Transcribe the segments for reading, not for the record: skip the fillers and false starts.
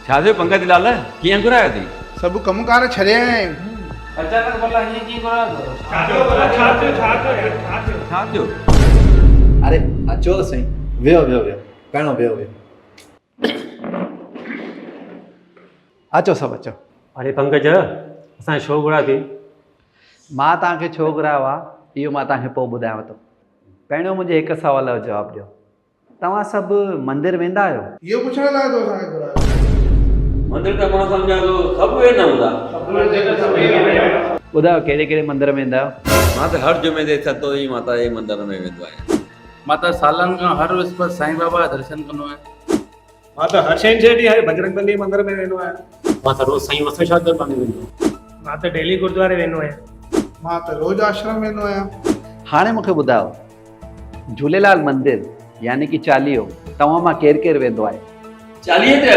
छा थियो पंकज लाल कीअं घुरायो थी? सब कमकार छॾिया आहिनि। अचानक भला हीअं कीअं घुरायो? छा थियो? अरे अचो त सही, वियो पहिरियों वियो अचो सभु अचो। अरे पंकज असां छो घुरायो थी? मां तव्हांखे छो घुरायो आहे इहो मां तव्हांखे पोइ ॿुधायांव थो। पहिरियों मुंहिंजे हिकु सुवाल जो जवाबु ॾियो। तव्हां सभु मंदिर वेंदा आहियो? इहो पुछण लाइ तो असांखे घुरायो। मंदिर त मां सम्झां थो सभु वेंदा हूंदा। ॿुधायो कहिड़े कहिड़े मंदिर में वेंदा आहियो? मां त हर जुमे ते सतोई माता जे मंदर में वेंदो आहियां। मां त सालनि खां हर विस्पति साईं बाबा जा दर्शन कंदो आहियां। मां त हर छंछरु ॾींहुं बजरंग बली मंदर में वेंदो आहियां। मां त रोज़ साईं वसवेश्वर दरबार में वेंदो आहियां। मां त डेली गुरुद्वारे वेंदो आहियां। मां त रोज़ आश्रम वेंदो आहियां। हाणे मूंखे ॿुधायो झूलेलाल मंदिर यानी कि चालीहो तव्हां मां केरु केरु वेंदो आहे? चालीहे ते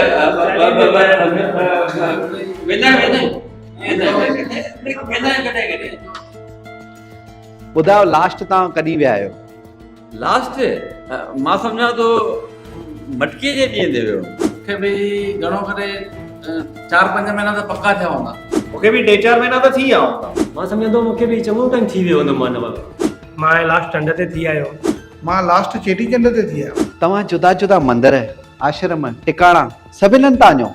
वेंदा कॾहिं ॿुधायो लास्ट तव्हां कॾहिं विया आहियो? लास्ट मां सम्झां थो मटकीअ जे ॾींहं ते वियो। मूंखे बि घणो करे 4-5 महीना त पक्का थिया हूंदा। मूंखे बि 3-4 महीना त थी विया हूंदा। मां सम्झां थो मूंखे बि चङो टाइम थी वियो हूंदो मां न वयो। मां लास्ट चंड ते थी आयो। मां लास्ट चेटीचंड ते थी आहियां। तव्हां जुदा जुदा मंदिर आश्रम टिकाणा सभिनी हंधि था वञो,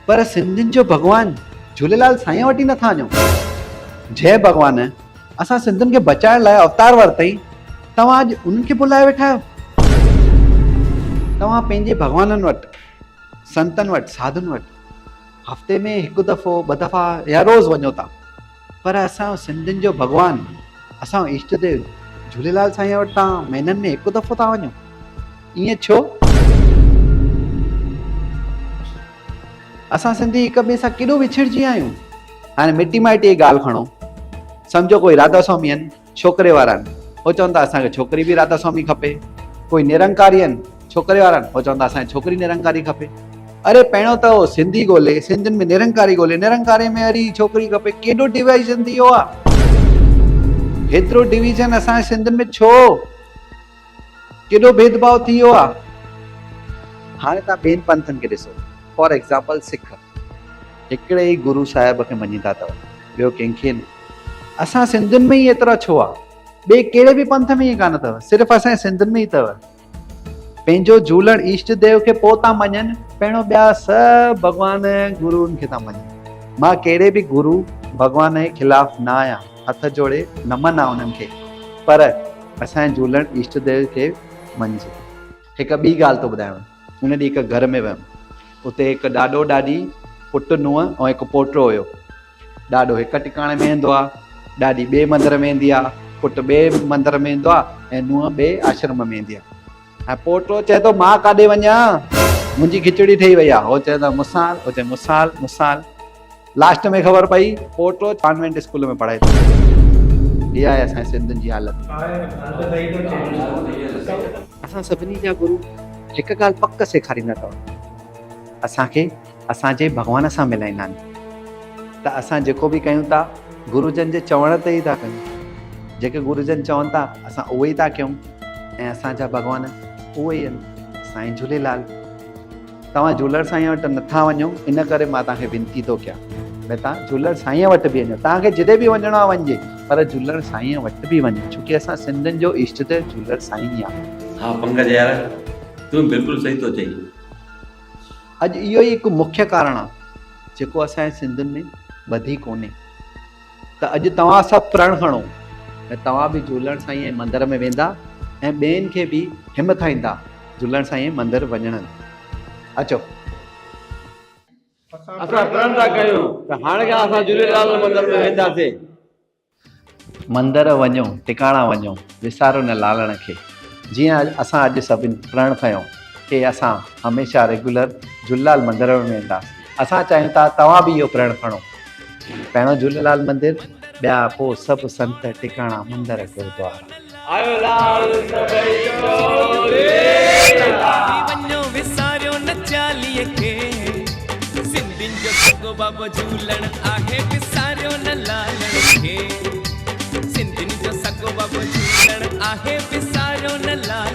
पर सिंधियुनि जो भॻवानु झूलेलाल साईं वटि ई नथा वञो। जय भॻवान, असां सिंधियुनि खे बचाइण लाइ अवतार वरितई, तव्हां अॼु उन्हनि खे बुलाए वेठा आहियो। तव्हां पंहिंजे भॻवाननि वटि, संतनि वटि, साधुनि वटि हफ़्ते में 1 दफ़ो 2 दफ़ा या रोज़ वञो था, पर असांजो सिंधियुनि जो भॻवानु, असांजो इष्ट देव झूलेलाल साईं वटि तव्हां महीननि में 1 दफ़ो था वञो। ईअं छो? असां सिंधी हिक ॿिए सां केॾो विछड़जी आहियूं। हाणे मिटी माइटी जी ॻाल्हि खणो, सम्झो कोई राधा स्वामी आहिनि, छोकिरे वारा आहिनि, हो चवनि था असांखे छोकिरी बि राधा स्वामी खपे। कोई निरंकारी आहिनि, छोकिरे वारा आहिनि, हो चवनि था असांखे छोकिरी निरंकारी खपे। अरे पहिरियों त हो सिंधी ॻोल्हे, सिंधियुनि में निरंकारी ॻोल्हे, निरंकारी में वरी छोकिरी खपे। केॾो डिवाइजन थी वियो आहे। हेतिरो डिवीजन असांजे सिंधियुनि में छो? केॾो भेदभाव थी वियो आहे। हाणे तव्हां ॿियनि पंथनि खे ॾिसो, फॉर एग्ज़ाम्पल सिख हिकिड़े ई गुरु साहिब खे मञींदा अथव, ॿियो कंहिंखे न। असां सिंधियुनि में ई एतिरा छो आहे? ॿिए कहिड़े बि पंथ में ई कान अथव, सिर्फ़ु असांजे सिंधियुनि में ई अथव। पंहिंजो झूलण ईष्ट देव खे पोइ था मञनि, पहिरियों ॿिया सभु भॻवान गुरुनि खे था मञनि। मां कहिड़े बि गुरु भॻवान जे ख़िलाफ़ न आहियां, हथ जोड़े नमन आहे उन्हनि खे, पर असांजे झूलण ईष्ट देव खे मञिजे। हिकु ॿी ॻाल्हि थो ॿुधायांव। उन ॾींहुं हिकु घर में वियुमि, उते हिकु ॾाॾो ॾाॾी, पुटु नुंहुं ऐं हिकु पोटो हुयो। ॾाॾो हिकु टिकाणे में वेंदो आहे, ॾाॾी ॿिए मंदर में वेंदी आहे, पुटु ॿिए मंदर में वेंदो आहे ऐं नुंहुं ॿिए आश्रम में वेंदी आहे। ऐं पोटो चए थो मां काॾे वञा, मुंहिंजी खिचड़ी ठही वई आहे। हो चए थो मुसाल, हो चए मुसाल मुसाल। लास्ट में ख़बर पई पोटो कॉन्वेंट स्कूल में पढ़ाए थो। इहा आहे असांजे सिंधियुनि जी हालत। असां सभिनी जा गुरु हिकु ॻाल्हि पक सेखारींदा अथव, असांखे असांजे भॻवान सां मिलाईंदा आहिनि। त असां जेको बि कयूं था गुरुजन जे चवण ते ई था कयूं। जेके गुरुजन चवनि था असां उहो ई था कयूं, ऐं असांजा भॻवान उहे ई आहिनि, साईं झूलेलाल। तव्हां झूलण साईं वटि नथा वञो, इन करे मां तव्हांखे विनती थो कयां भई तव्हां झूलण साईं वटि बि वञो। तव्हांखे जिते बि वञिणो आहे वञिजे, पर झूलण साईं वटि बि वञो, छोकी असां सिंधियुनि जो इष्ट देव झूलण साईं ई आहे। हा पंकज यार, तूं बिल्कुलु सही थो चई। अॼु इहो ई हिकु मुख्य कारण आहे जेको असांजे सिंधियुनि में वधी कोन्हे। त अॼु तव्हां सभु प्रण खणो ऐं तव्हां बि झूलण साईं जे मंदर में वेंदा ऐं ॿियनि खे बि हिमथाईंदा झूलण साईं जे मंदर वञण। अचो असां प्रण था कयूं त हाणे खां असां झूलेलाल मंदर में वेंदासीं। मंदर वञो, टिकाणा वञो, विसारो न लालण खे। जीअं असां अॼु सभिनी प्रण खयों कि असां हमेशह रेगुलर झूलेलाल मंदर में वेंदासीं। असां चाहियूं था तव्हां बि इहो प्रण खणो। पहिरियों झूलेलाल मंदिर, ॿिया पोइ सभु संत टिकाणा मंदर गुरुद्वारा। आयो लाल सभई वञो विसारियो न चालीहे खे, सिंधियुनि जो सॻो बाबो झूलण आहे, विसारियो न लालण खे। सिंधियुनि जो सॻो बाबो झूलण आहे, विसारियो न लालण